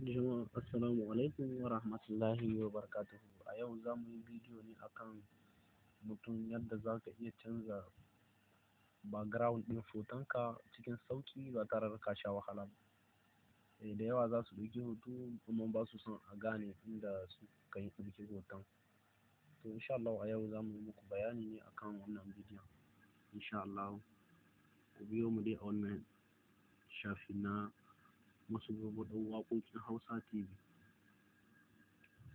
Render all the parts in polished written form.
Jama'a assalamu alaikum wa rahmatullahi wa barakatuhu. A yau za mu yi bidiyo ne akan mutum yadda za ka iya canza background ɗin hotonka cikin sauƙi ba tare da ka sha wahala ba. Da yawa za su ɗauki hoto amma ba su son a gane inda suka yi ɗauki hoton. To insha Allah a yau za mu yi muku bayani ne akan wannan bidiyon. Insha Allah ku biyo mu dai a wannan shafi na masu ɗan waƙoƙin Hausa TV.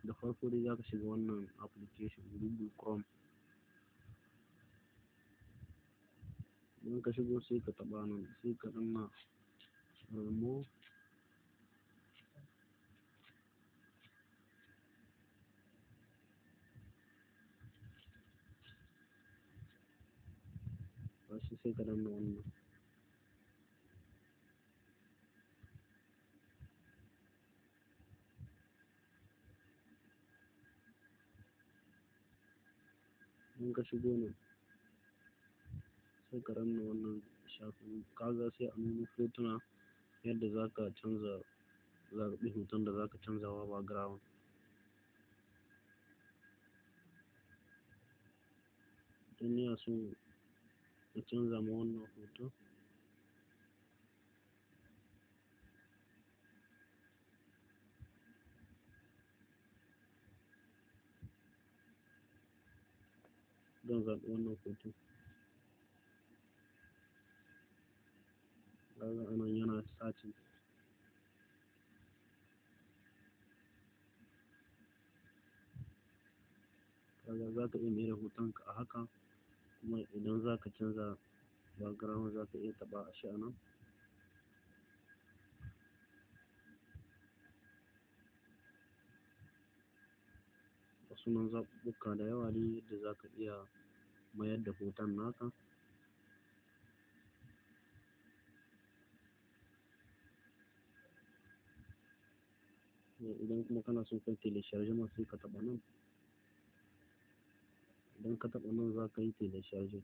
Da farko dai za ka shiga wannan application Google Chrome. Idan ka shigo sai ka taɓa nan sai ka danna remove sai ka danna wannan. In ka shigo nan sai ka danna wannan shafin, kaga sai a nuna hotuna yadda za ka canza zaɓi hoton da za ka canza wa background. Idan yana so ka canza ma wannan hoton, zan zaɓi wannan hoton. Kaga anan yana searching. Kaga za ka iya maida hotonka a haka, kuma idan za ka canza background za ka iya taɓa shi a nan. Da sunan zaɓuɓɓuka da yawa ne yadda za ka iya mayar da hoton naka. Idan kuma kana so kai telechargement sai ka taɓa nan. Idan ka taɓa nan za ka yi telecharging.